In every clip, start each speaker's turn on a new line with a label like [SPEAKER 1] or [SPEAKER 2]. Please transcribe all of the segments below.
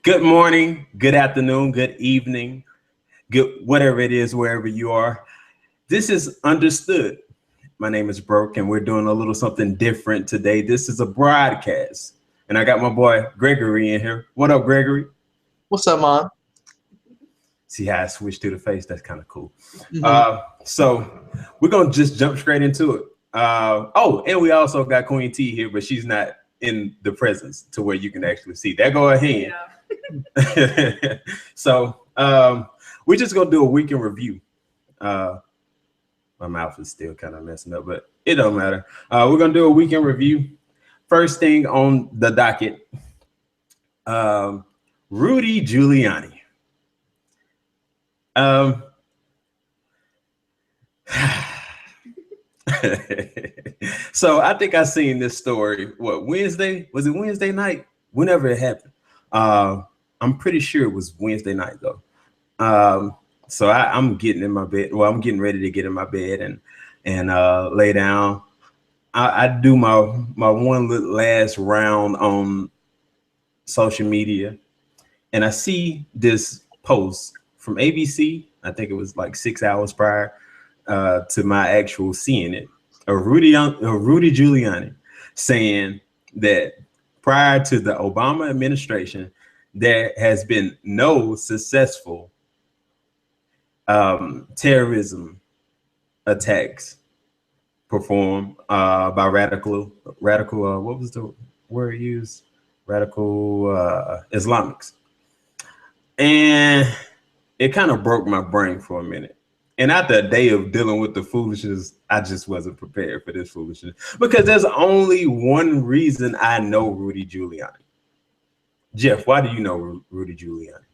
[SPEAKER 1] Good morning, good afternoon, good evening, good whatever it is, wherever you are. This is Understood. My name is Bro.ke, and we're doing a little something different today. This is a broadcast, and I got my boy Gregory in here. What up, Gregory?
[SPEAKER 2] What's up, man?
[SPEAKER 1] See how I switched to the face? That's kind of cool.
[SPEAKER 2] Mm-hmm.
[SPEAKER 1] So we're gonna just jump straight into it. And we also got Queen T here, but she's not in the presence to where you can actually see. There go her hand. Yeah. So we're just gonna do a week in review. My mouth is still kind of messing up, but it don't matter. We're gonna do a week in review. First thing on the docket, Rudy Giuliani. So I think I seen this story. What, Wednesday? Was it Wednesday night? Whenever it happened. I'm pretty sure it was Wednesday night though. So I'm getting in my bed. Well, I'm getting ready to get in my bed and lay down. I do my one last round on social media, and I see this post from ABC. I think it was like 6 hours prior to my actual seeing it. Rudy Giuliani saying that prior to the Obama administration, there has been no successful terrorism attacks performed by radical what was the word used? Radical Islamics. And it kind of broke my brain for a minute. And after a day of dealing with the foolishness, I just wasn't prepared for this foolishness, because there's only one reason I know Rudy Giuliani. Jeff, why do you know Rudy Giuliani?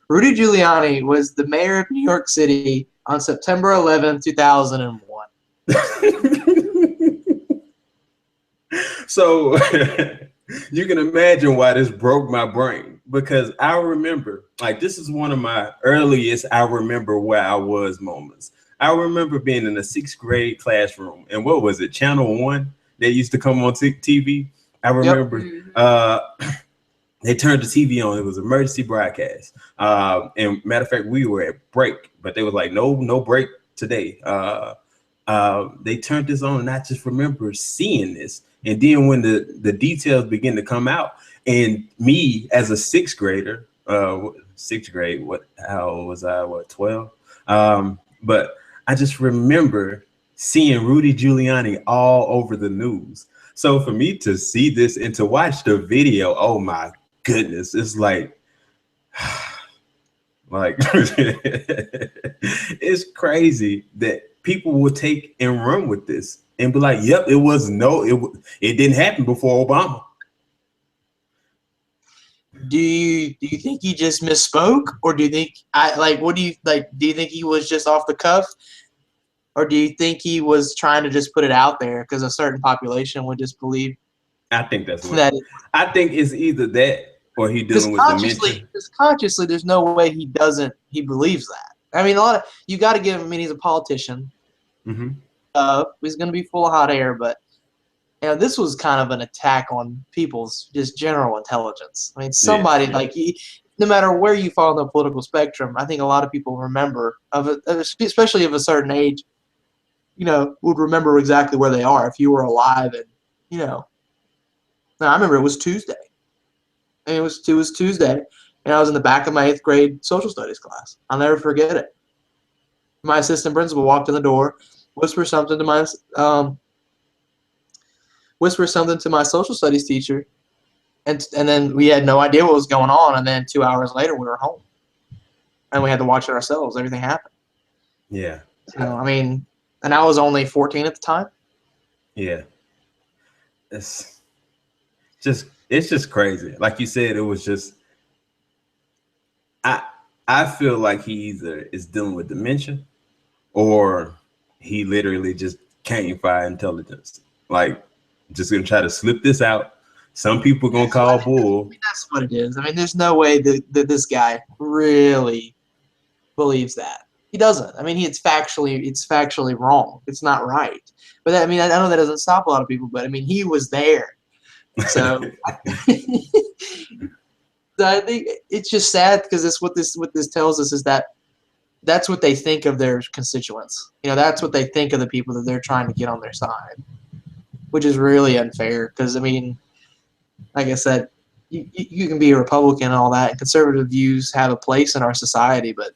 [SPEAKER 2] Rudy Giuliani was the mayor of New York City on September 11th, 2001.
[SPEAKER 1] So you can imagine why this broke my brain, because I remember, like, this is one of my earliest I remember where I was moments. I remember being in a 6th grade classroom, and what was it, Channel 1? They used to come on TV. I remember they turned the TV on. It was emergency broadcast. And matter of fact, we were at break, but they was like, no break today. They turned this on, and I just remember seeing this. And then when the details begin to come out, and me as a 6th grader, 6th grade, how old was I? 12? But I just remember seeing Rudy Giuliani all over the news. So for me to see this and to watch the video, oh my goodness, it's like it's crazy that people will take and run with this and be like, yep, it didn't happen before Obama.
[SPEAKER 2] Do you think he just misspoke, or do you think do you think he was just off the cuff, or do you think he was trying to just put it out there because a certain population would just believe?
[SPEAKER 1] I think that's what I think it's either that or he dealing with dementia.
[SPEAKER 2] Because consciously, there's no way he believes that. I mean, you got to give him. I mean, he's a politician.
[SPEAKER 1] Mm-hmm.
[SPEAKER 2] He's going to be full of hot air, but this was kind of an attack on people's just general intelligence. I mean, somebody no matter where you fall on the political spectrum, I think a lot of people remember especially of a certain age, would remember exactly where they are if you were alive. And now I remember it was Tuesday. And it was Tuesday, and I was in the back of my 8th grade social studies class. I'll never forget it. My assistant principal walked in the door, whispered something to my social studies teacher, and then we had no idea what was going on. And then 2 hours later, we were home, and we had to watch it ourselves. Everything happened.
[SPEAKER 1] Yeah.
[SPEAKER 2] So I mean, and I was only 14 at the time.
[SPEAKER 1] Yeah. It's just crazy. Like you said, it was just I feel like he either is dealing with dementia or he literally just can't find intelligence. Like, just gonna try to slip this out. Some people gonna call bull.
[SPEAKER 2] That's what it is. I mean, there's no way that this guy really believes that. He doesn't. I mean, it's factually wrong. It's not right. But I know that doesn't stop a lot of people. But I mean, he was there. So I think it's just sad because what this tells us is that that's what they think of their constituents. That's what they think of the people that they're trying to get on their side, which is really unfair. Because I mean, like I said, you can be a Republican and all that, and conservative views have a place in our society, but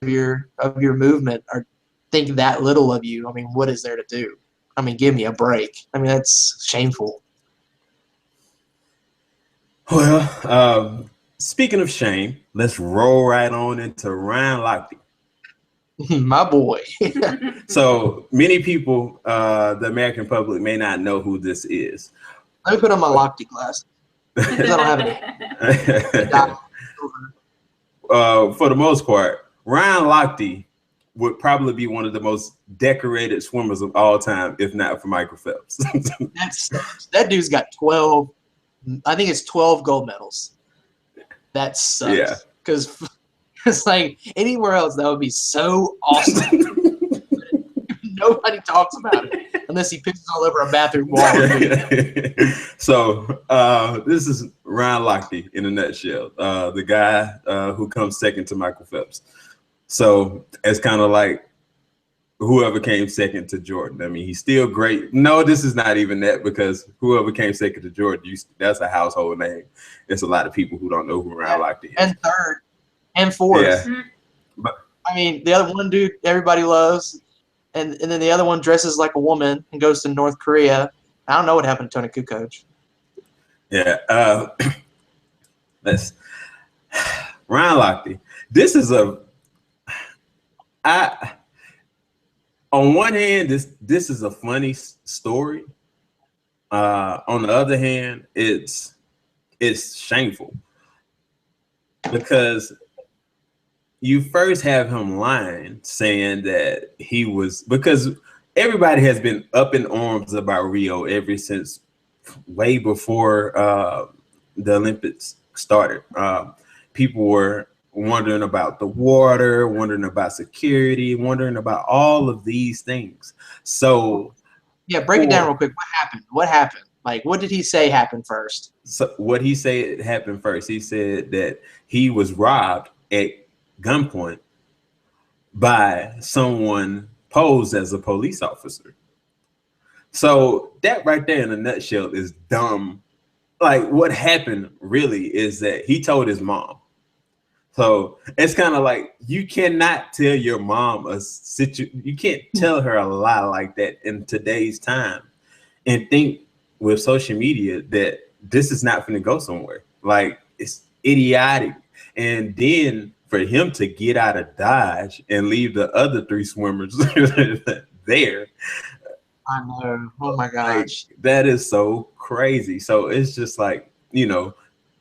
[SPEAKER 2] of your movement or think that little of you. I mean, what is there to do? I mean, give me a break. I mean, that's shameful.
[SPEAKER 1] Well, speaking of shame, let's roll right on into Ryan Lochte.
[SPEAKER 2] My boy.
[SPEAKER 1] So many people, the American public, may not know who this is.
[SPEAKER 2] Let me put on my Lochte glasses because I don't have any.
[SPEAKER 1] For the most part, Ryan Lochte would probably be one of the most decorated swimmers of all time, if not for Michael Phelps.
[SPEAKER 2] That sucks. That dude's got 12. I think it's 12 gold medals. That sucks.
[SPEAKER 1] Yeah.
[SPEAKER 2] Because it's like anywhere else, that would be so awesome. Nobody talks about it unless he pisses all over a bathroom wall.
[SPEAKER 1] So this is Ryan Lochte in a nutshell. The guy who comes second to Michael Phelps. So it's kind of like whoever came second to Jordan. I mean, he's still great. No, this is not even that, because whoever came second to Jordan, that's a household name. There's a lot of people who don't know who Ryan Lochte is.
[SPEAKER 2] And third and fourth.
[SPEAKER 1] Yeah. But
[SPEAKER 2] I mean, the other one dude everybody loves, and then the other one dresses like a woman and goes to North Korea. I don't know what happened to Tony Kukoc.
[SPEAKER 1] Yeah. Ryan Lochte. This is on one hand, this is a funny story. On the other hand, it's shameful, because you first have him lying, saying that he was, because everybody has been up in arms about Rio ever since way before the Olympics started. People were wondering about the water, wondering about security, wondering about all of these things. So
[SPEAKER 2] yeah, break it down real quick. What happened? Like, what did he say happened first?
[SPEAKER 1] So what he said happened first, he said that he was robbed at gunpoint by someone posed as a police officer. So that right there in a nutshell is dumb. Like, what happened really is that he told his mom. So it's kind of like, you cannot tell your mom you can't tell her a lie like that in today's time and think with social media that this is not going to go somewhere. Like, it's idiotic. And then for him to get out of Dodge and leave the other three swimmers there.
[SPEAKER 2] I know. Oh my gosh.
[SPEAKER 1] Like, that is so crazy. So it's just like,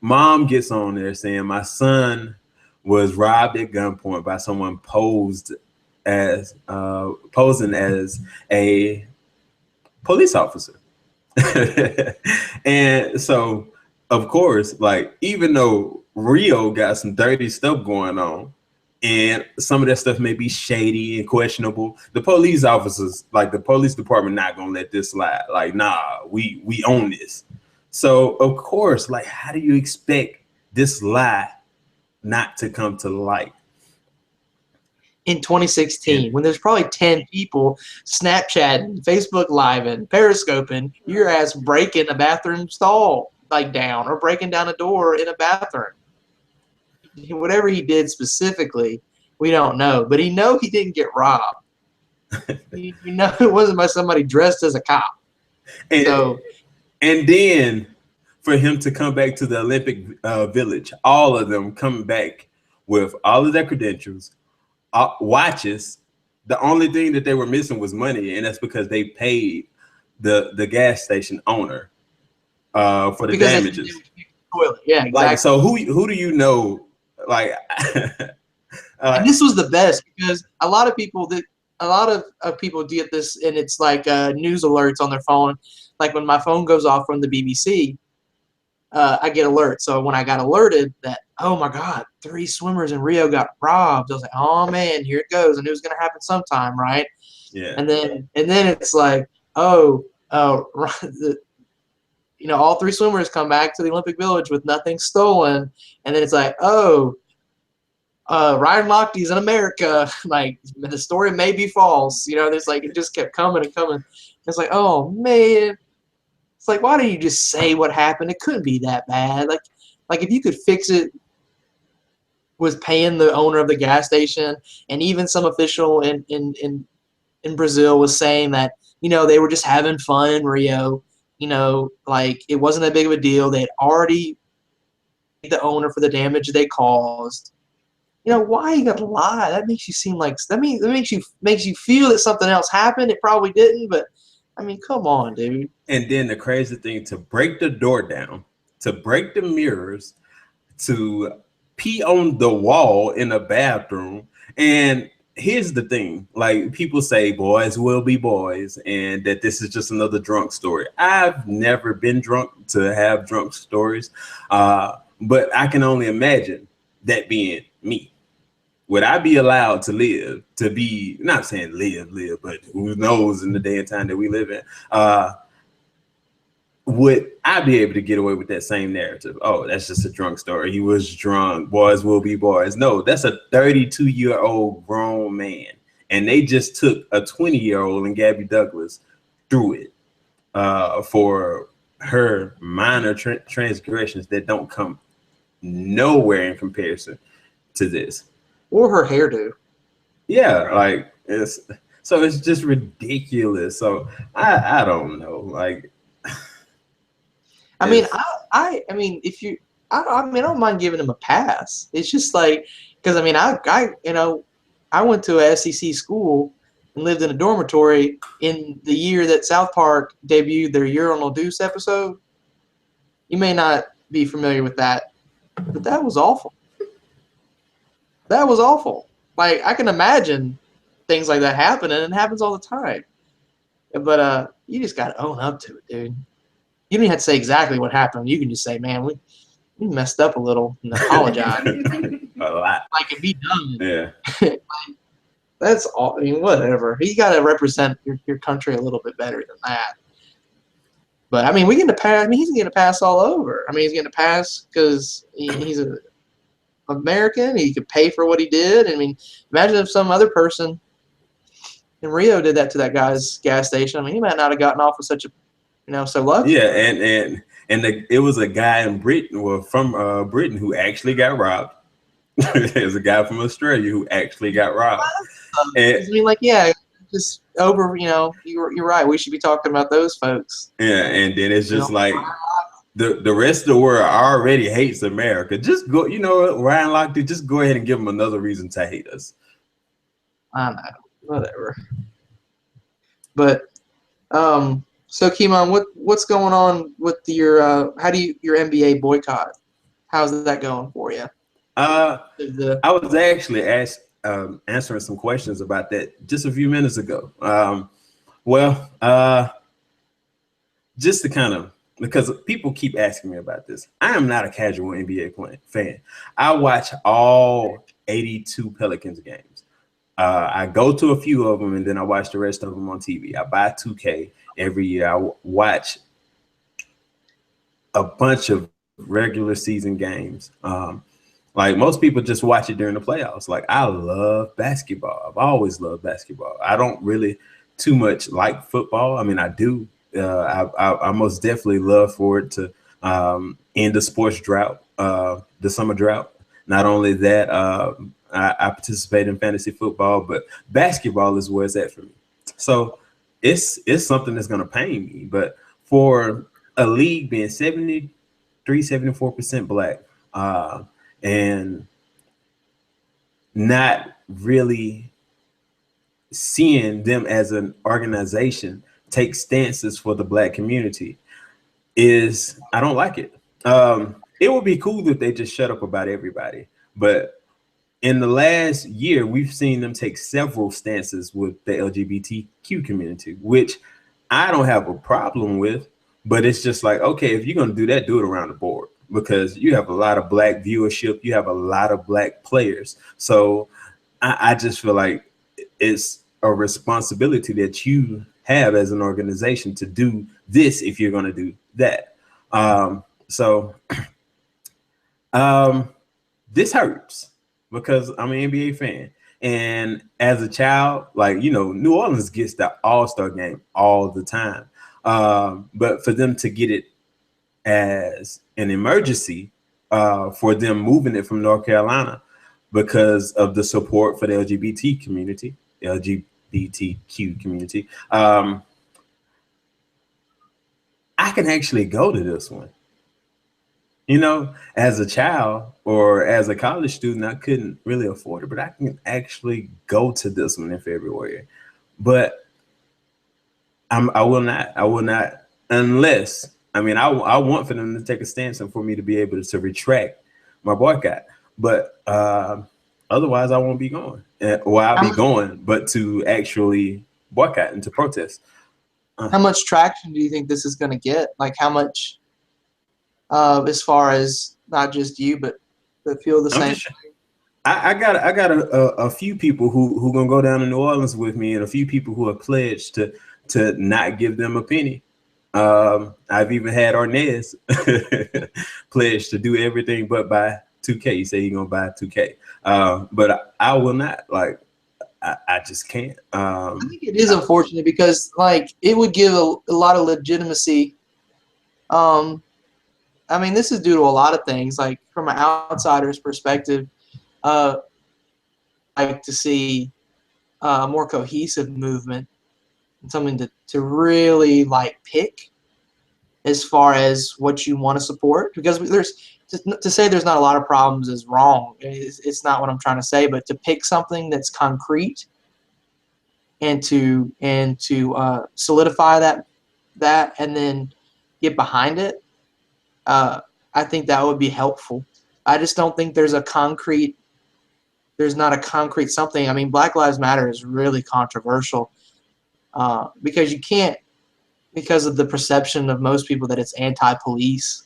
[SPEAKER 1] mom gets on there saying my son was robbed at gunpoint by someone posing as a police officer. And so, of course, like, even though Rio got some dirty stuff going on, and some of that stuff may be shady and questionable, the police officers, like the police department, not gonna let this slide. Like, nah, we own this. So of course, like, how do you expect this lie not to come to light
[SPEAKER 2] in 2016, when there's probably 10 people Snapchatting, Facebook Live, and Periscoping your ass breaking a bathroom stall like down, or breaking down a door in a bathroom? Whatever he did specifically, we don't know, but he didn't get robbed. It wasn't by somebody dressed as a cop.
[SPEAKER 1] And then for him to come back to the Olympic Village, all of them coming back with all of their credentials, watches. The only thing that they were missing was money, and that's because they paid the gas station owner for the damages.
[SPEAKER 2] Yeah, exactly.
[SPEAKER 1] Like, so who do you know? Like,
[SPEAKER 2] and this was the best, because a lot of people get this, and it's like news alerts on their phone. Like, when my phone goes off from the BBC, I get alerts. So when I got alerted that, oh my God, 3 swimmers in Rio got robbed, I was like, oh man, here it goes. I knew it was going to happen sometime, right?
[SPEAKER 1] Yeah.
[SPEAKER 2] And then it's like, oh, all three swimmers come back to the Olympic Village with nothing stolen, and then it's like, oh, Ryan Lochte's in America. Like, the story may be false. There's like, it just kept coming and coming. It's like, oh man. It's like, why don't you just say what happened? It couldn't be that bad. Like if you could fix it, was paying the owner of the gas station, and even some official in Brazil was saying that, they were just having fun in Rio. Like, it wasn't that big of a deal. They had already paid the owner for the damage they caused. Why you gotta lie? That makes you seem like makes you feel that something else happened. It probably didn't, but I mean, come on, dude.
[SPEAKER 1] And then the crazy thing, to break the door down, to break the mirrors, to pee on the wall in a bathroom. And here's the thing, like, people say boys will be boys and that this is just another drunk story. I've never been drunk to have drunk stories, but I can only imagine that being me. Would I be allowed to live, to be, not saying live, but who knows in the day and time that we live in, would I be able to get away with that same narrative? Oh, that's just a drunk story. He was drunk. Boys will be boys. No, that's a 32-year-old grown man. And they just took a 20-year-old and Gabby Douglas through it for her minor transgressions that don't come nowhere in comparison to this.
[SPEAKER 2] Or her hairdo.
[SPEAKER 1] Yeah, like, it's just ridiculous. So I don't know. Like,
[SPEAKER 2] I mean, I mean, if you, I mean, I don't mind giving him a pass. It's just like, because I mean, I went to a SEC school and lived in a dormitory in the year that South Park debuted their Urinal Deuce episode. You may not be familiar with that, but that was awful. That was awful. Like, I can imagine things like that happening, and it happens all the time. But you just got to own up to it, dude. You don't even have to say exactly what happened. You can just say, man, we messed up a little and apologize.
[SPEAKER 1] A lot.
[SPEAKER 2] Like, and be done.
[SPEAKER 1] Yeah.
[SPEAKER 2] Like, that's all. I mean, whatever. You got to represent your country a little bit better than that. But, I mean, we get a pass. I mean, he's getting a pass all over. I mean, he's getting a pass because he's an American. He could pay for what he did. I mean, imagine if some other person in Rio did that to that guy's gas station. I mean, he might not have gotten off with such a, so lucky.
[SPEAKER 1] Yeah, and it was a guy in Britain, well, from Britain, who actually got robbed. There's a guy from Australia who actually got robbed.
[SPEAKER 2] I mean, like, yeah, just over. You're right. We should be talking about those folks.
[SPEAKER 1] Yeah, and then it's just like the rest of the world already hates America. Just go, Ryan Lochte, just go ahead and give them another reason to hate us.
[SPEAKER 2] I know, whatever. But so Kimon, what's going on with your your NBA boycott? How's that going for you?
[SPEAKER 1] I was actually answering some questions about that just a few minutes ago. Just to kind of, because people keep asking me about this. I am not a casual NBA fan. I watch all 82 Pelicans games. I go to a few of them and then I watch the rest of them on TV. I buy 2K every year. I watch a bunch of regular season games. Like, most people just watch it during the playoffs. Like, I love basketball. I've always loved basketball. I don't really too much like football. I mean, I do. I most definitely love for it to end the sports drought, the summer drought. Not only that, I participate in fantasy football, but basketball is where it's at for me. So it's something that's going to pain me. But for a league being 74% black, and not really seeing them as an organization take stances for the black community, I don't like it. It would be cool if they just shut up about everybody. But in the last year, we've seen them take several stances with the LGBTQ community, which I don't have a problem with. But it's just like, okay, if you're going to do that, do it around the board, because you have a lot of black viewership. You have a lot of black players. So I just feel like it's a responsibility that you have as an organization to do this if you're going to do that. So um, this hurts because I'm an NBA fan. And as a child, like, New Orleans gets the All-Star game all the time. But for them to get it as an emergency, for them moving it from North Carolina because of the support for the LGBTQ community, I can actually go to this one. As a child or as a college student, I couldn't really afford it, but I can actually go to this one in February. But I will not. I will not unless. I want for them to take a stance and for me to be able to retract my boycott. But otherwise, I won't be going. Or I'll be going, but to actually boycott and to protest.
[SPEAKER 2] How much traction do you think this is going to get? Like, how much, as far as not just you, but feel the same?
[SPEAKER 1] I got a few people who gonna go down to New Orleans with me, and a few people who have pledged to not give them a penny. I've even had Arnez pledge to do everything but buy 2K. He said he's gonna buy 2K. But I will not. Like, I just can't.
[SPEAKER 2] I think it is unfortunate because, like, it would give a lot of legitimacy. This is due to a lot of things. Like, from an outsider's perspective, like to see a more cohesive movement and something to really like pick as far as what you want to support. Because to say there's not a lot of problems is wrong. It's not what I'm trying to say, but to pick something that's concrete and to solidify that and then get behind it, I think that would be helpful. I just don't think there's not a concrete something. Black Lives Matter is really controversial because you can't, because of the perception of most people that it's anti-police,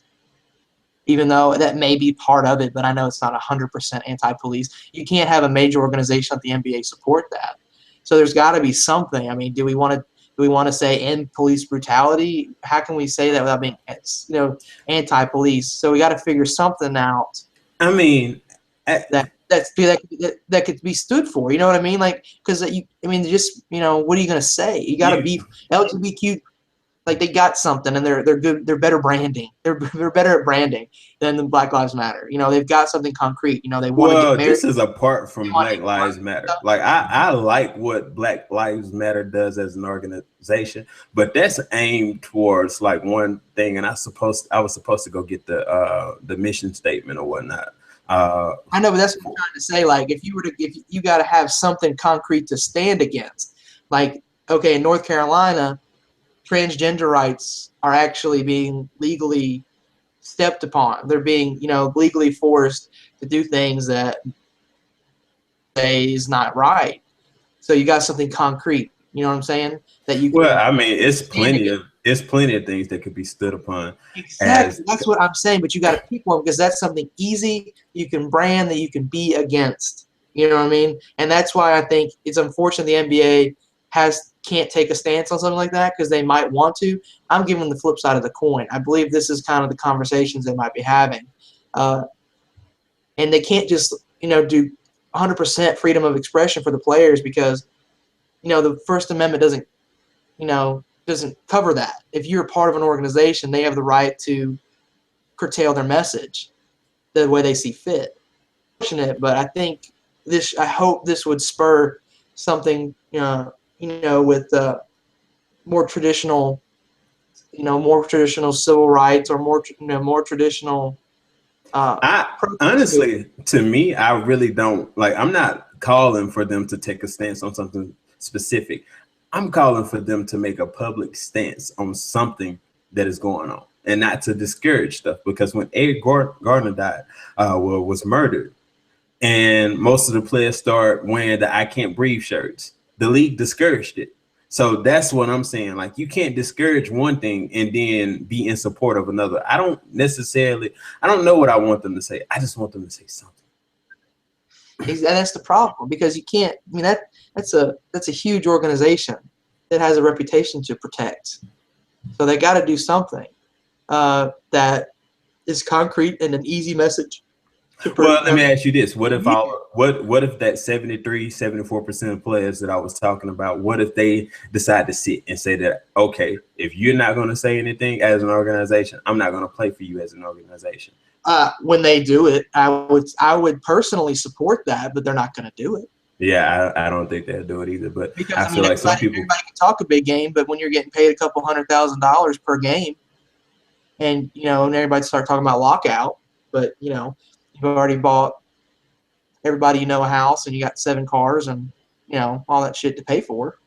[SPEAKER 2] even though that may be part of it, but I know it's not 100% anti-police. You can't have a major organization like the NBA support that. So there's got to be something. Do we want to say end police brutality? How can we say that without being, anti-police? So we got to figure something out. That could be stood for. You know what I mean? Like, because what are you going to say? You got to be LGBTQ. Like, they got something, and they're good. They're better branding. They're better at branding than the Black Lives Matter. They've got something concrete. They want to get married.
[SPEAKER 1] This is apart from Black Lives Matter. Like, I like what Black Lives Matter does as an organization, but that's aimed towards like one thing. And I was supposed to go get the mission statement or whatnot.
[SPEAKER 2] I know, but that's what I'm trying to say. Like, if you got to have something concrete to stand against. Like, okay, in North Carolina, transgender rights are actually being legally stepped upon. They're being, legally forced to do things that is not right. So you got something concrete. You know what I'm saying? That you can.
[SPEAKER 1] Well, it's plenty of things that could be stood upon.
[SPEAKER 2] Exactly. That's what I'm saying. But you got to pick one because that's something easy you can brand that you can be against. You know what I mean? And that's why I think it's unfortunate the NBA can't take a stance on something like that because they might want to. I'm giving the flip side of the coin. I believe this is kind of the conversations they might be having, and they can't just do 100% freedom of expression for the players because the First Amendment doesn't cover that. If you're part of an organization, they have the right to curtail their message the way they see fit. But I think I hope this would spur something with more traditional civil rights or more traditional.
[SPEAKER 1] Honestly, to me, I really don't like. I'm not calling for them to take a stance on something specific. I'm calling for them to make a public stance on something that is going on and not to discourage stuff. Because when Eric Gardner died, was murdered, and most of the players start wearing the "I Can't Breathe" shirts, the league discouraged it. So that's what I'm saying. Like, you can't discourage one thing and then be in support of another. I don't know what I want them to say. I just want them to say something.
[SPEAKER 2] And that's the problem because you can't. That's a huge organization that has a reputation to protect. So they got to do something. that is concrete and an easy message to
[SPEAKER 1] Well, let me ask you this. What if what if that 74% of players that I was talking about, what if they decide to sit and say that, okay, if you're not going to say anything as an organization, I'm not going to play for you as an organization?
[SPEAKER 2] When they do it, I would personally support that, but they're not going to do it.
[SPEAKER 1] Yeah, I don't think they'll do it either. But
[SPEAKER 2] Because
[SPEAKER 1] I feel like some people.
[SPEAKER 2] everybody can talk a big game, but when you're getting paid a couple $100,000 per game, and and everybody start talking about lockout, but you've already bought everybody a house, and you got 7 cars, and all that shit to pay for.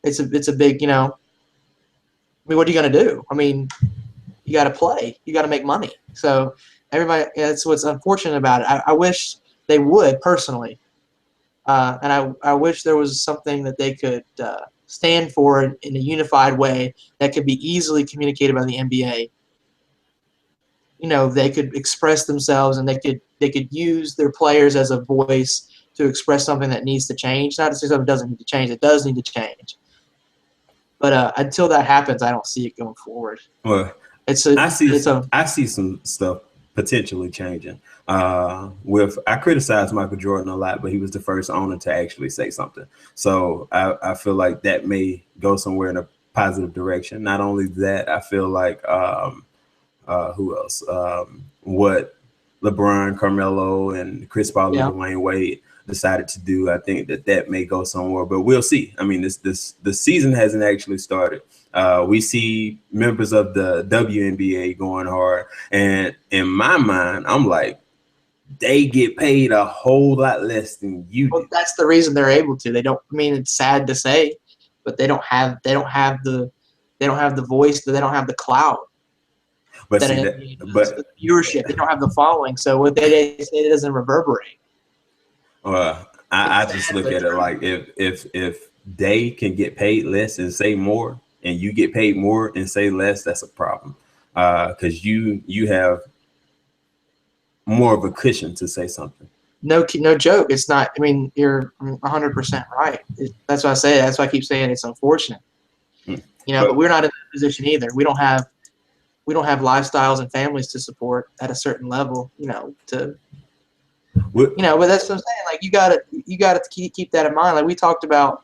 [SPEAKER 2] It's a big I mean, what are you gonna do? I mean, you got to play, you got to make money. So everybody, that's what's unfortunate about it. I wish they would personally. And I wish there was something that they could stand for in a unified way that could be easily communicated by the NBA. They could express themselves, and they could use their players as a voice to express something that needs to change. Not to say something doesn't need to change; it does need to change. But until that happens, I don't see it going forward.
[SPEAKER 1] Well,
[SPEAKER 2] It's a
[SPEAKER 1] I see some stuff potentially changing. I criticize Michael Jordan a lot, but he was the first owner to actually say something. So I feel like that may go somewhere in a positive direction. Not only that, I feel like who else? What LeBron, Carmelo, and Chris Paul and Dwayne Wade decided to do. I think that may go somewhere, but we'll see. I mean, the season hasn't actually started. We see members of the WNBA going hard, and in my mind, I'm like, they get paid a whole lot less than you do.
[SPEAKER 2] That's the reason they're able to. They don't. I mean, it's sad to say, but they don't have the voice. They don't have the clout.
[SPEAKER 1] But
[SPEAKER 2] The viewership. They don't have the following. So what they say, it doesn't reverberate.
[SPEAKER 1] I just look at it like if they can get paid less and say more, and you get paid more and say less, that's a problem. Because you have more of a cushion to say something.
[SPEAKER 2] No joke. It's not. I mean, you're 100% right. That's why I say. That's why I keep saying it's unfortunate. But we're not in that position either. We don't have lifestyles and families to support at a certain level. But that's what I'm saying. Like you gotta keep that in mind. Like we talked about,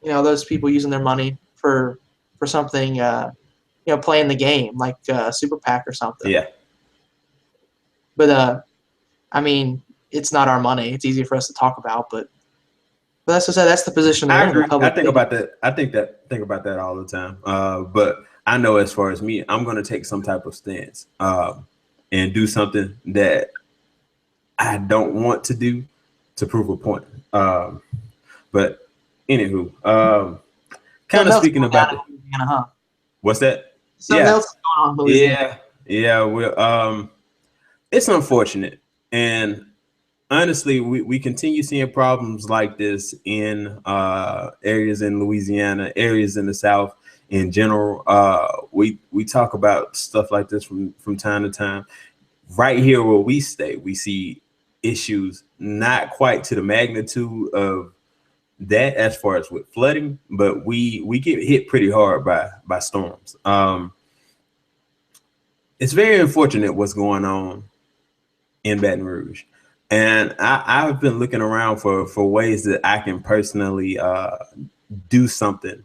[SPEAKER 2] those people using their money for something, playing the game like Super PAC or something.
[SPEAKER 1] Yeah.
[SPEAKER 2] But I mean, it's not our money. It's easy for us to talk about, but that's what I said. That's the position.
[SPEAKER 1] I agree. I think about that. I think about that all the time. But I know as far as me, I'm going to take some type of stance and do something that I don't want to do to prove a point. But anywho, kind of speaking about it. What's that?
[SPEAKER 2] Something else going on in Louisiana.
[SPEAKER 1] Yeah. Well, it's unfortunate, and honestly, we continue seeing problems like this in areas in Louisiana, areas in the South in general. We talk about stuff like this from time to time. Right here where we stay, we see issues not quite to the magnitude of that as far as with flooding, but we get hit pretty hard by storms. It's very unfortunate what's going on in Baton Rouge. And I've been looking around for ways that I can personally do something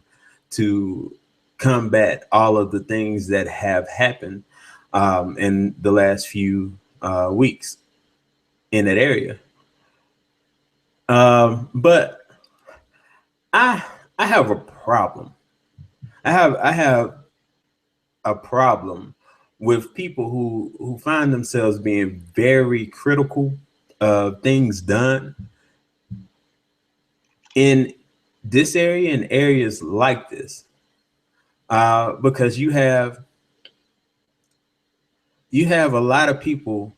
[SPEAKER 1] to combat all of the things that have happened in the last few weeks in that area. But I have a problem. I have a problem with people who find themselves being very critical of things done in this area and areas like this, because you have a lot of people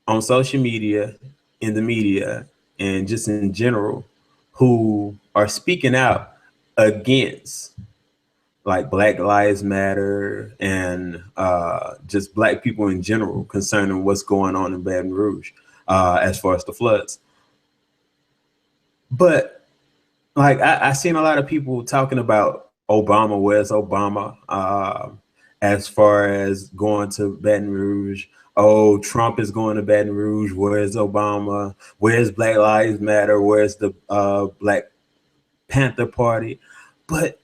[SPEAKER 1] on social media, in the media, and just in general who are speaking out against like Black Lives Matter and just Black people in general concerning what's going on in Baton Rouge as far as the floods. But like I seen a lot of people talking about Obama, where's Obama? as far as going to Baton Rouge. Oh, Trump is going to Baton Rouge. Where's Obama? Where's Black Lives Matter? Where's the Black Panther Party? But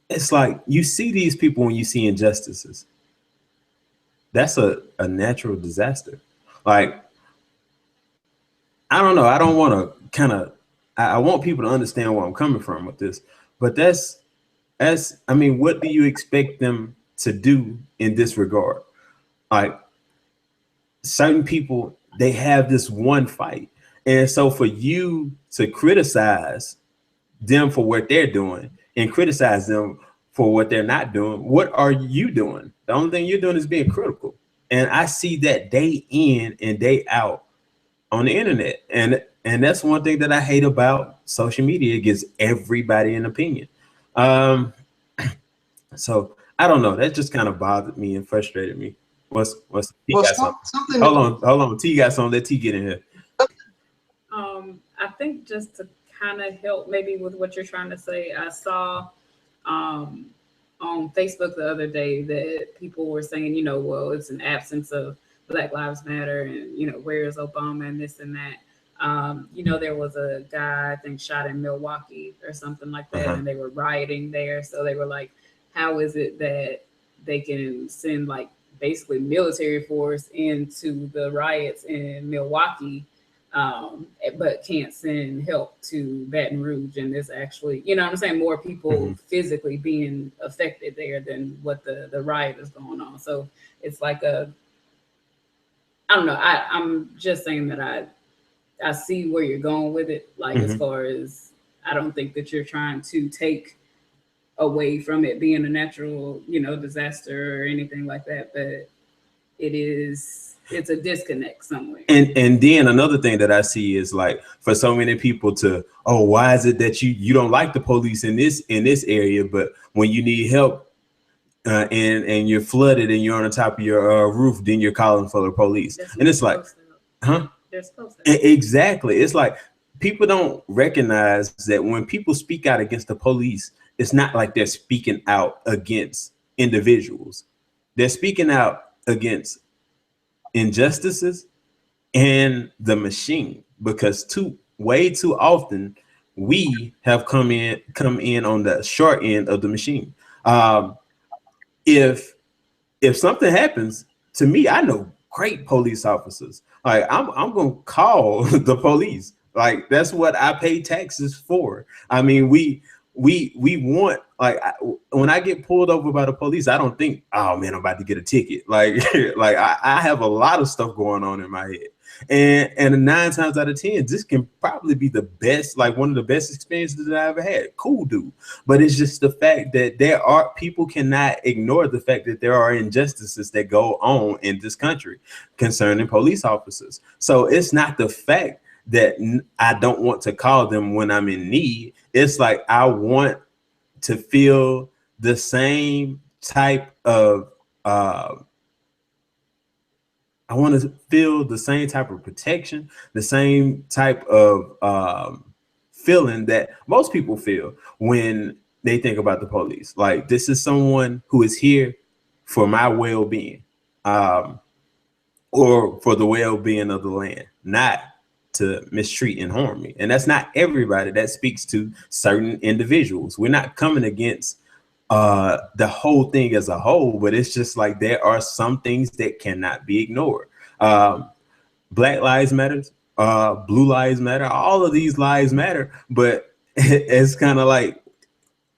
[SPEAKER 1] it's like you see these people when you see injustices. That's a natural disaster. Like, I don't know. I don't want to kind of. I want people to understand where I'm coming from with this. But I mean, what do you expect them to do in this regard? Like, certain people, they have this one fight. And so for you to criticize them for what they're doing and criticize them for what they're not doing, what are you doing? The only thing you're doing is being critical. And I see that day in and day out on the internet. And that's one thing that I hate about social media. It gives everybody an opinion. Um, so I don't know. That just kind of bothered me and frustrated me. What's T
[SPEAKER 2] Well,
[SPEAKER 1] got something?
[SPEAKER 2] something.
[SPEAKER 1] Hold on. T got something. Let T get in here.
[SPEAKER 3] I think just to kind of help maybe with what you're trying to say, I saw um, on Facebook the other day that people were saying, well, it's an absence of Black Lives Matter and, where is Obama and this and that. There was a guy, I think, shot in Milwaukee or something like that, and they were rioting there. So they were like, how is it that they can send like basically military force into the riots in Milwaukee, but can't send help to Baton Rouge? And there's actually, what I'm saying, more people physically being affected there than what the riot is going on. So it's like I don't know. I'm just saying that I see where you're going with it. Like, as far as, I don't think that you're trying to take away from it being a natural, disaster or anything like that, but it's a disconnect somewhere.
[SPEAKER 1] And then another thing that I see is like, for so many people to, oh, why is it that you don't like the police in this area, but when you need help and you're flooded and you're on the top of your roof, then you're calling for the police. And it's like, huh?
[SPEAKER 3] They're supposed to.
[SPEAKER 1] Exactly. It's like people don't recognize that when people speak out against the police, it's not like they're speaking out against individuals. They're speaking out against injustices and the machine, because way too often we have come in on the short end of the machine. If something happens to me, I know great police officers. Like, I'm gonna call the police. Like, that's what I pay taxes for. I mean, we want, like, when I get pulled over by the police, I don't think, oh man, I'm about to get a ticket. Like like I have a lot of stuff going on in my head. And 9 times out of 10, this can probably be the best, like one of the best experiences that I ever had. Cool dude. But it's just the fact that people cannot ignore the fact that there are injustices that go on in this country concerning police officers. So it's not the fact that I don't want to call them when I'm in need. It's like, I want to feel the same type of I want to feel the same type of protection, the same type of feeling that most people feel when they think about the police. Like, this is someone who is here for my well-being, or for the well-being of the land, not to mistreat and harm me. And that's not everybody. That speaks to certain individuals. We're not coming against the whole thing as a whole, but it's just like there are some things that cannot be ignored. Black lives matter, blue lives matter, all of these lives matter, but it's kind of like,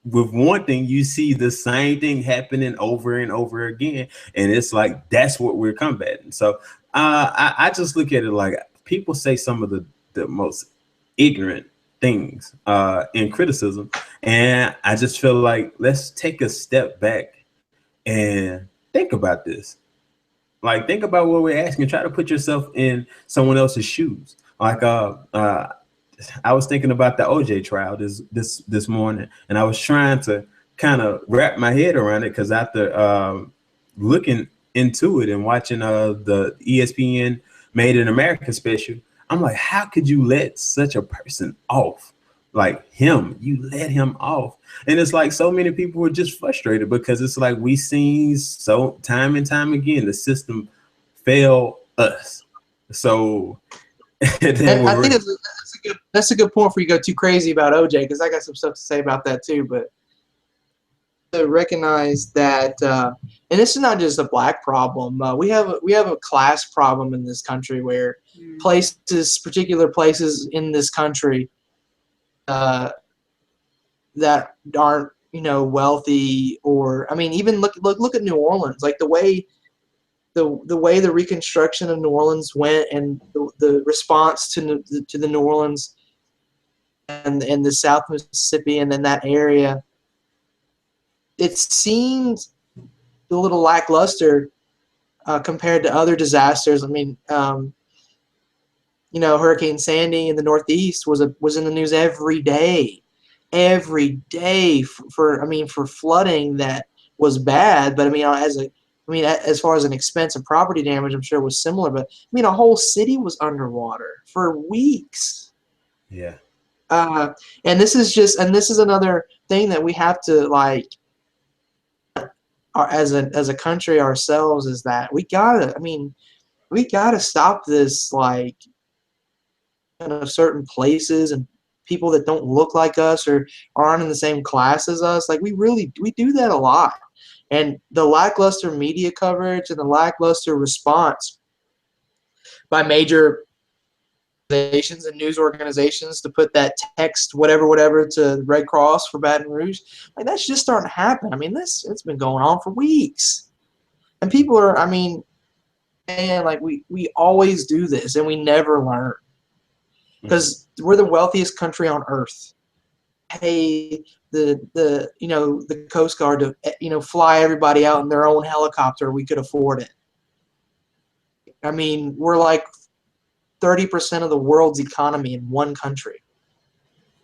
[SPEAKER 1] with one thing, you see the same thing happening over and over again, and it's like, that's what we're combating. So I just look at it like, people say some of the most ignorant things in criticism, and I just feel like, let's take a step back and think about this. Like, think about what we're asking. Try to put yourself in someone else's shoes. Like, I was thinking about the OJ trial this morning, and I was trying to kind of wrap my head around it, because after looking into it and watching the ESPN Made in America special, I'm like, how could you let such a person off like him, you let him off. And it's like so many people were just frustrated because it's like we seen so time and time again the system fail us. So then
[SPEAKER 2] And I think
[SPEAKER 1] we're
[SPEAKER 2] that's a good point for you to go too crazy about OJ, because I got some stuff to say about that too. But to recognize that, and this is not just a black problem. We have a class problem in this country where particular places in this country that aren't wealthy, or I mean, even look at New Orleans, like the way the reconstruction of New Orleans went, and the response to the New Orleans and the South Mississippi and then that area, it seemed a little lackluster compared to other disasters. I mean, Hurricane Sandy in the Northeast was in the news every day for flooding that was bad. But I mean, as far as an expense and property damage, I'm sure it was similar. But I mean, a whole city was underwater for weeks.
[SPEAKER 1] yeah.
[SPEAKER 2] And this is another thing that we have to as a country ourselves, is that we gotta stop this certain places and people that don't look like us or aren't in the same class as us. Like we do that a lot, and the lackluster media coverage and the lackluster response by major organizations and news organizations to put that text whatever to the Red Cross for Baton Rouge, like that's just starting to happen. I mean, it's been going on for weeks, and people are, I mean, man, like we always do this and we never learn, because we're the wealthiest country on earth. Pay the Coast Guard to fly everybody out in their own helicopter. We could afford it. I mean, we're like 30% of the world's economy in one country.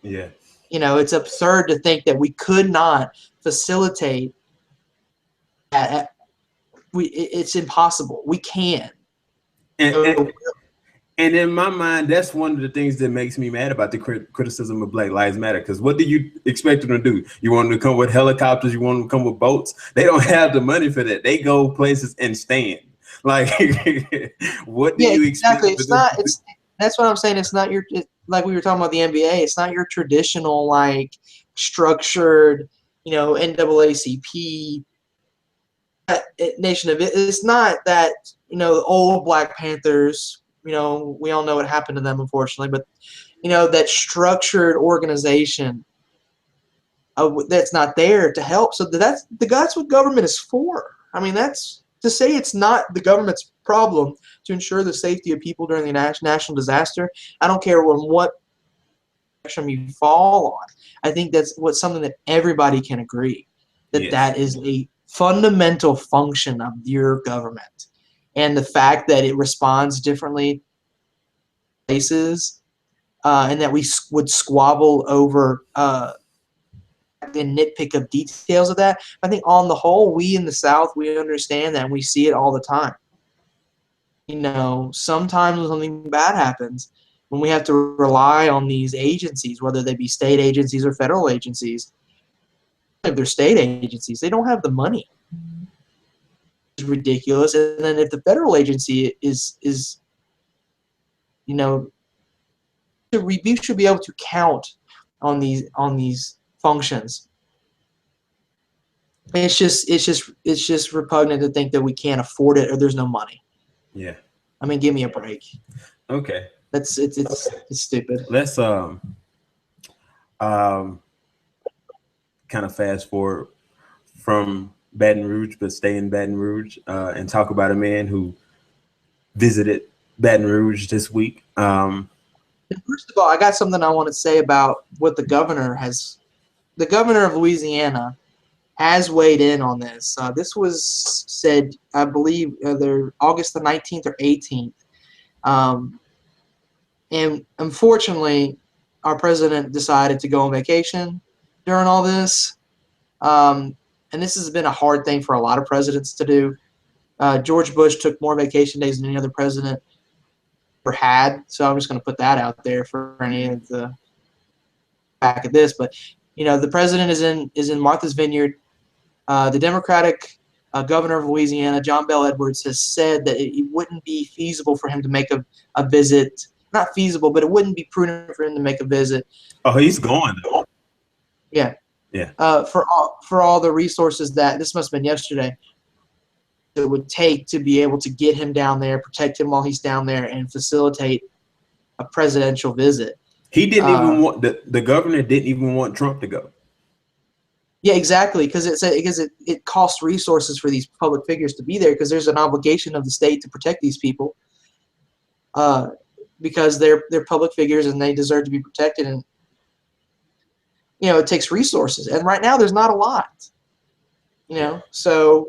[SPEAKER 1] Yeah.
[SPEAKER 2] It's absurd to think that we could not facilitate that. It's impossible. We can.
[SPEAKER 1] And in my mind, that's one of the things that makes me mad about the criticism of Black Lives Matter. Because what do you expect them to do? You want them to come with helicopters? You want them to come with boats? They don't have the money for that. They go places and stand. Like, what do you expect?
[SPEAKER 2] Exactly. That's what I'm saying. It's not like we were talking about the NBA. It's not your traditional structured, NAACP Nation of it. It's not that old Black Panthers. We all know what happened to them, unfortunately. But that structured organization that's not there to help. So that's what government is for. I mean, that's to say it's not the government's problem to ensure the safety of people during the national disaster. I don't care what spectrum you fall on. I think that's something that everybody can agree that is a fundamental function of your government, and the fact that it responds differently places, and that we would squabble over and nitpick of details of that. I think on the whole, we in the South, we understand that, and we see it all the time. Sometimes when something bad happens, when we have to rely on these agencies, whether they be state agencies or federal agencies, if they're state agencies, they don't have the money. It's ridiculous. And then if the federal agency is we should be able to count on these functions. It's just repugnant to think that we can't afford it or there's no money.
[SPEAKER 1] Yeah.
[SPEAKER 2] I mean, give me a break.
[SPEAKER 1] Okay.
[SPEAKER 2] It's stupid.
[SPEAKER 1] Let's kind of fast forward from Baton Rouge, but stay in Baton Rouge, and talk about a man who visited Baton Rouge this week.
[SPEAKER 2] First of all, I got something I want to say about what the governor of Louisiana has weighed in on this. This was said, I believe, either August the 19th or 18th. And unfortunately, our president decided to go on vacation during all this. And this has been a hard thing for a lot of presidents to do. George Bush took more vacation days than any other president ever had. So I'm just going to put that out there for any of the back at this, but the president is in Martha's Vineyard. The Democratic governor of Louisiana, John Bel Edwards, has said that it wouldn't be feasible for him to make a visit. Not feasible, but it wouldn't be prudent for him to make a visit.
[SPEAKER 1] Oh, he's going though.
[SPEAKER 2] Yeah.
[SPEAKER 1] Yeah.
[SPEAKER 2] For all the resources that this must have been yesterday, it would take to be able to get him down there, protect him while he's down there, and facilitate a presidential visit.
[SPEAKER 1] He didn't even want the governor didn't even want Trump to go.
[SPEAKER 2] Yeah, exactly, because it costs resources for these public figures to be there, because there's an obligation of the state to protect these people, because they're public figures and they deserve to be protected, and it takes resources, and right now there's not a lot, so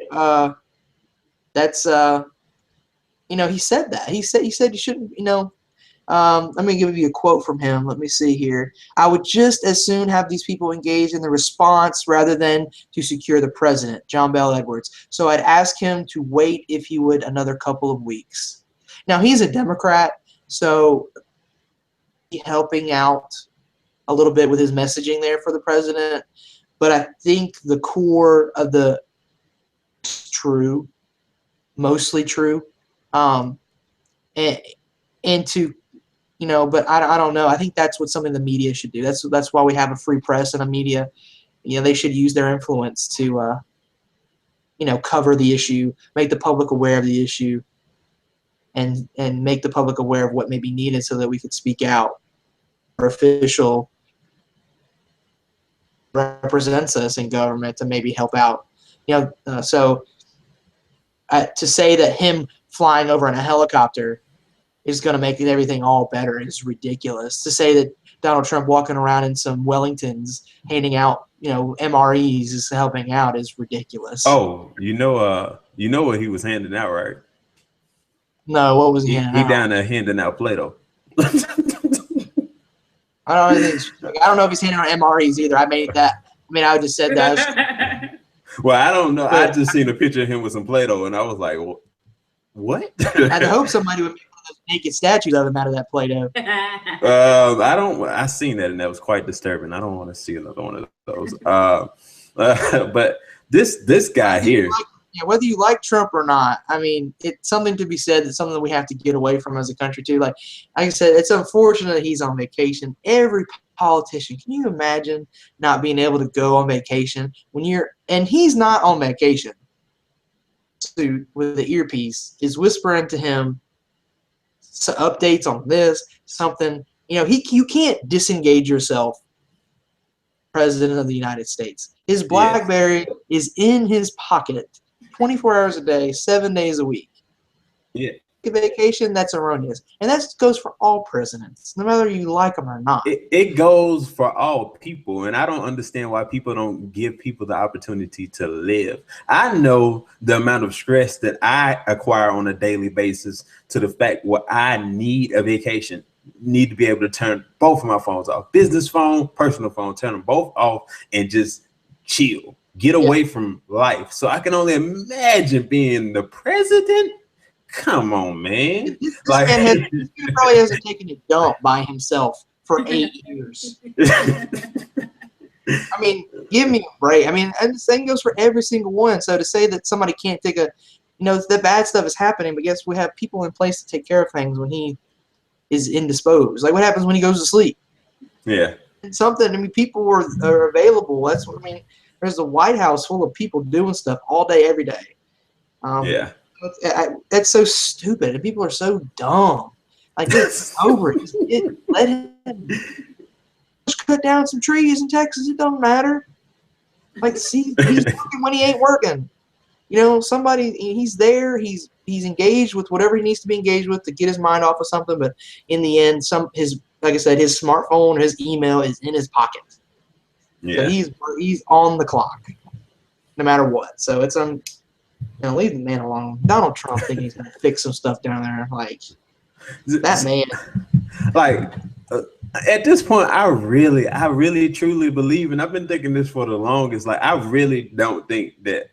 [SPEAKER 2] that's he said that he said you shouldn't let me give you a quote from him. Let me see here. I would just as soon have these people engaged in the response rather than to secure the president, John Bel Edwards. So I'd ask him to wait, if he would, another couple of weeks. Now, he's a Democrat, so he's helping out a little bit with his messaging there for the president. But I think the core of the true, mostly true, and to but I don't know. I think that's something the media should do. That's why we have a free press and a media. They should use their influence to, cover the issue, make the public aware of the issue, and make the public aware of what may be needed so that we could speak out. Our official represents us in government to maybe help out. So to say that him flying over in a helicopter is going to make everything all better is ridiculous. To say that Donald Trump walking around in some Wellingtons handing out, MREs is helping out is ridiculous.
[SPEAKER 1] Oh, you know what he was handing out, right?
[SPEAKER 2] No, what was he handing out?
[SPEAKER 1] He down there handing out Play-Doh.
[SPEAKER 2] I don't know if he's handing out MREs either. I I just said that.
[SPEAKER 1] Well, I don't know. I just seen a picture of him with some Play-Doh, and I was like, what?
[SPEAKER 2] I'd hope somebody would make one of those naked statues of him out of that Play-Doh.
[SPEAKER 1] I seen that, and that was quite disturbing. I don't want to see another one of those. But this guy here.
[SPEAKER 2] Whether you like Trump or not, it's something to be said. It's something that we have to get away from as a country too. Like I said, it's unfortunate that he's on vacation. Every politician, can you imagine not being able to go on vacation and he's not on vacation? With the earpiece is whispering to him updates on this, something. You can't disengage yourself. President of the United States. His BlackBerry is in his pocket 24 hours a day, 7 days a week.
[SPEAKER 1] Yeah.
[SPEAKER 2] Vacation, that's erroneous. And that goes for all presidents, no matter you like them or not.
[SPEAKER 1] It goes for all people. And I don't understand why people don't give people the opportunity to live. I know the amount of stress that I acquire on a daily basis to the fact where I need a vacation. Need to be able to turn both of my phones off, business phone, personal phone, turn them both off and just chill, get away from life. So I can only imagine being the president. Come on, man.
[SPEAKER 2] This man probably hasn't taken a dump by himself for 8 years. Give me a break. And the same goes for every single one. So to say that somebody can't take the bad stuff is happening, but yes, we have people in place to take care of things when he is indisposed. Like what happens when he goes to sleep?
[SPEAKER 1] Yeah.
[SPEAKER 2] People are available. That's what there's the White House full of people doing stuff all day, every day.
[SPEAKER 1] Yeah.
[SPEAKER 2] That's so stupid. And people are so dumb. Like, it's over it. Let him just cut down some trees in Texas. It don't matter. Like, see, he's working when he ain't working. He's there. He's engaged with whatever he needs to be engaged with to get his mind off of something. But in the end, like I said, his smartphone, his email is in his pocket.
[SPEAKER 1] Yeah.
[SPEAKER 2] So he's on the clock, no matter what. So it's leave the man alone. Donald Trump thinking he's gonna fix some stuff down there. Like that man.
[SPEAKER 1] Like at this point, I really truly believe, and I've been thinking this for the longest. Like I really don't think that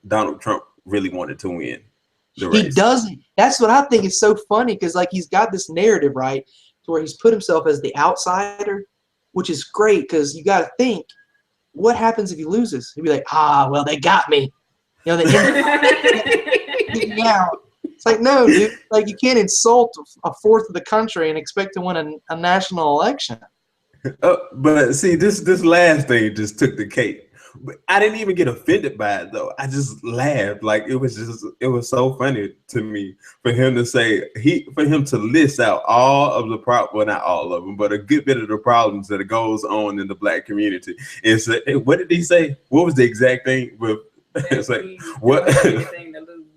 [SPEAKER 1] Donald Trump really wanted to win the race.
[SPEAKER 2] He doesn't. That's what I think is so funny, because like he's got this narrative, right, to where he's put himself as the outsider, which is great because you got to think, what happens if he loses? He'd be like, well, they got me. You know, they get me out. It's like, no, dude. Like, you can't insult a fourth of the country and expect to win a national election.
[SPEAKER 1] But see, this last thing just took the cake. But I didn't even get offended by it though. I just laughed. Like it was so funny to me for him to say for him to list out all of the well, not all of them, but a good bit of the problems that goes on in the black community. And so, what did he say? What was the exact thing? With it's like what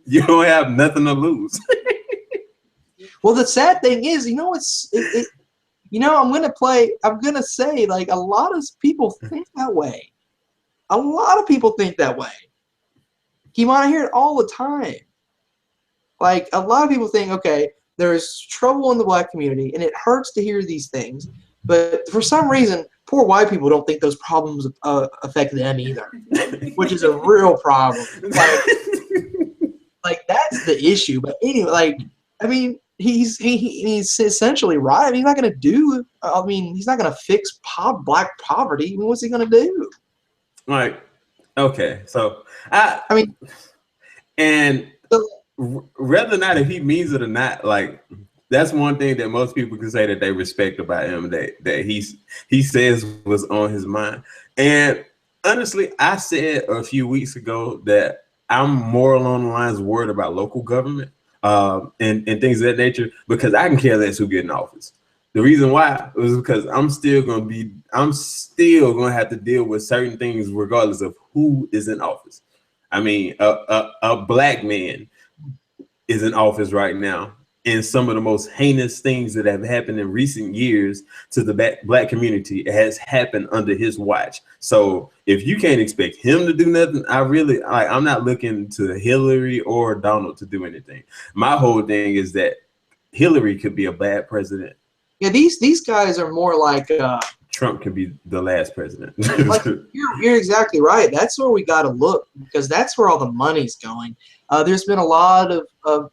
[SPEAKER 1] you don't have nothing to lose.
[SPEAKER 2] Well, the sad thing is, you know, I'm gonna say, like, a lot of people think that way. A lot of people think that way. You might hear it all the time. Like, a lot of people think, okay, there's trouble in the black community, and it hurts to hear these things. But for some reason, poor white people don't think those problems affect them either, which is a real problem. Like that's the issue. But anyway, like, I mean, he's essentially right. I mean, he's not going to do. I mean, he's not going to fix black poverty. I mean, what's he going to do?
[SPEAKER 1] Like, okay, so I mean, and whether or not if he means it or not, like that's one thing that most people can say that they respect about him that he says was on his mind. And honestly, I said a few weeks ago that I'm more along the lines of worried about local government and things of that nature because I can care less who get in office. The reason why was because I'm still gonna have to deal with certain things regardless of who is in office. I mean, a black man is in office right now, and some of the most heinous things that have happened in recent years to the black community has happened under his watch. So if you can't expect him to do nothing, I'm not looking to Hillary or Donald to do anything. My whole thing is that Hillary could be a bad president.
[SPEAKER 2] Yeah, these guys are more like
[SPEAKER 1] Trump could be the last president.
[SPEAKER 2] Like, you're exactly right. That's where we got to look because that's where all the money's going. There's been a lot of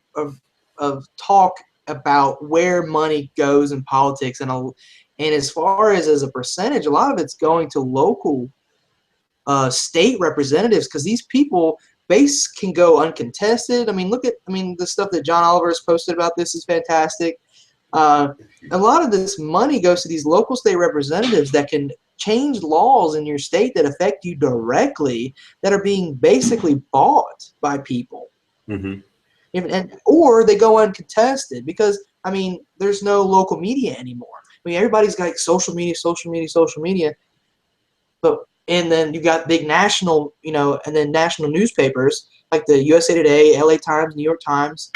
[SPEAKER 2] talk about where money goes in politics, and as far as a percentage, a lot of it's going to local state representatives because these people base can go uncontested. I mean, the stuff that John Oliver has posted about this is fantastic. A lot of this money goes to these local state representatives that can change laws in your state that affect you directly that are being basically bought by people. Mm-hmm. Or they go uncontested because, I mean, there's no local media anymore. I mean, everybody's got social media. And then you got big national, and then national newspapers like the USA Today, LA Times, New York Times,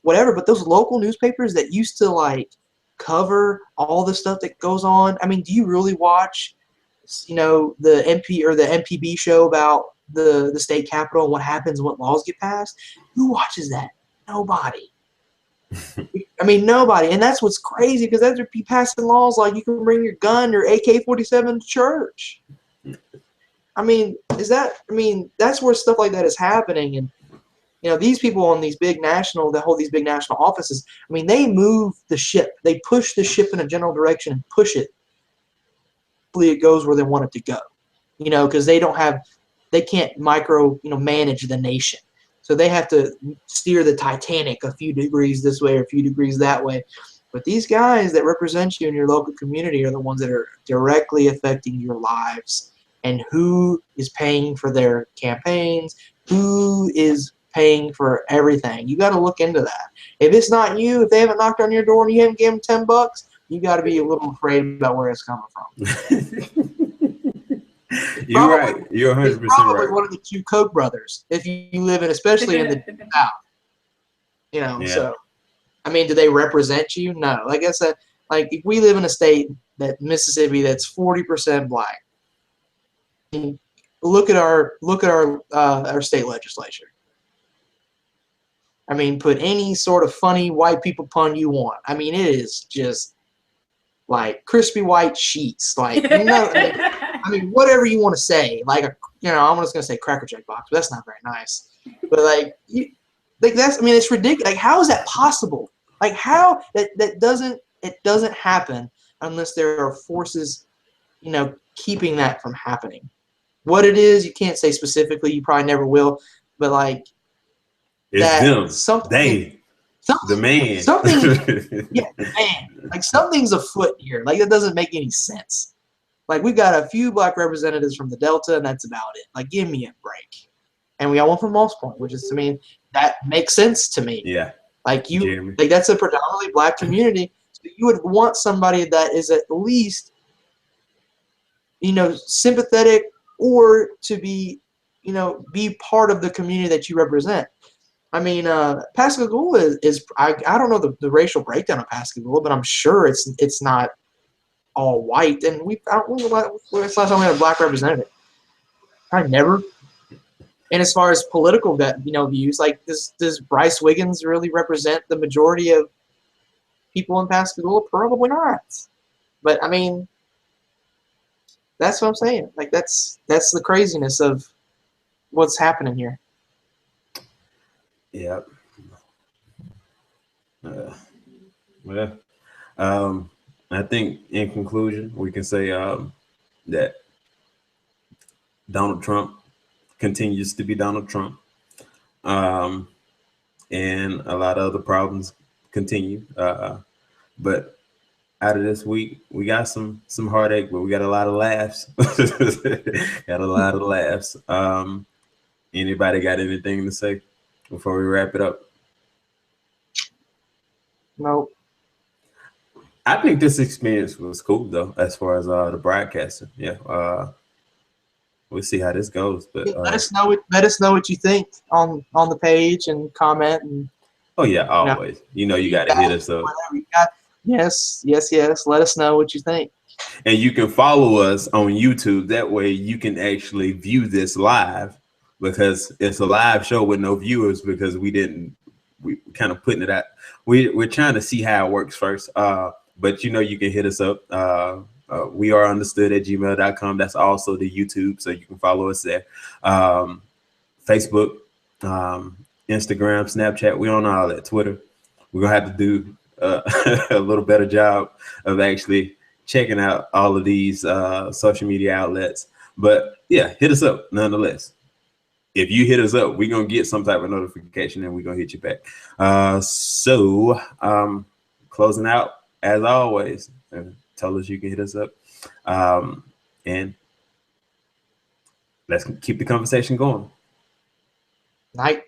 [SPEAKER 2] whatever, but those local newspapers that used to like cover all the stuff that goes on. I mean, do you really watch, the MP or the MPB show about the state capitol and what happens, what laws get passed? Who watches that? Nobody. I mean, nobody. And that's what's crazy because they'd be passing laws like you can bring your gun, your AK-47 to church. I mean, that's where stuff like that is happening. And these people on that hold these big national offices, I mean, they move the ship. They push the ship in a general direction and push it. Hopefully it goes where they want it to go, because they can't manage the nation. So they have to steer the Titanic a few degrees this way or a few degrees that way. But these guys that represent you in your local community are the ones that are directly affecting your lives and who is paying for their campaigns, who is paying for everything. You got to look into that. If it's not you, if they haven't knocked on your door and you haven't given them $10, you got to be a little afraid about where it's coming from.
[SPEAKER 1] You're right. You're 100% right.
[SPEAKER 2] Probably one of the two Koch brothers, if you live especially in the South. Yeah. So, I mean, do they represent you? No. Like I said, like if we live in a state that Mississippi that's 40% black, look at our state legislature. I mean, put any sort of funny white people pun you want. I mean, it is just like crispy white sheets. Like, I mean, whatever you want to say. Like, I'm just going to say Cracker Jack box, but that's not very nice. But it's ridiculous. Like, how is that possible? Like, how it doesn't happen unless there are forces, keeping that from happening. What it is, you can't say specifically. You probably never will. But like
[SPEAKER 1] it's
[SPEAKER 2] that,
[SPEAKER 1] them.
[SPEAKER 2] something,
[SPEAKER 1] The man.
[SPEAKER 2] yeah, man. Like something's afoot here. Like that doesn't make any sense. Like we've got a few black representatives from the Delta, and that's about it. Like give me a break. And we got one from Moss Point, which is, that makes sense to me.
[SPEAKER 1] Yeah.
[SPEAKER 2] Like
[SPEAKER 1] Jeremy.
[SPEAKER 2] like that's a predominantly black community. So you would want somebody that is at least, sympathetic, or to be, be part of the community that you represent. I mean, Pascagoula is I don't know the racial breakdown of Pascagoula, but I'm sure it's not all white. And it's the last time we had a black representative. Probably never. And as far as political views, like does Bryce Wiggins really represent the majority of people in Pascagoula? Probably not. But I mean, that's what I'm saying. Like that's the craziness of what's happening here.
[SPEAKER 1] Yeah. Well, I think in conclusion, we can say that Donald Trump continues to be Donald Trump, and a lot of other problems continue. But out of this week, we got some heartache, but we got a lot of laughs. Got a lot of laughs. Anybody got anything to say before we wrap it up?
[SPEAKER 2] Nope.
[SPEAKER 1] I think this experience was cool though, as far as the broadcasting. Yeah. We'll see how this goes. But
[SPEAKER 2] let us know what you think on the page and comment and.
[SPEAKER 1] Oh yeah, always. You got to hit us up.
[SPEAKER 2] Yes. Let us know what you think.
[SPEAKER 1] And you can follow us on YouTube. That way you can actually view this live, because it's a live show with no viewers, because we kind of putting it out. We're trying to see how it works first. But you can hit us up. We are understood@gmail.com. That's also the YouTube, so you can follow us there. Facebook, Instagram, Snapchat, we on all that. Twitter, we're gonna have to do a little better job of actually checking out all of these social media outlets. But yeah, hit us up nonetheless. If you hit us up, we're gonna get some type of notification and we're gonna hit you back. So closing out as always, tell us you can hit us up, and let's keep the conversation going.
[SPEAKER 2] Night.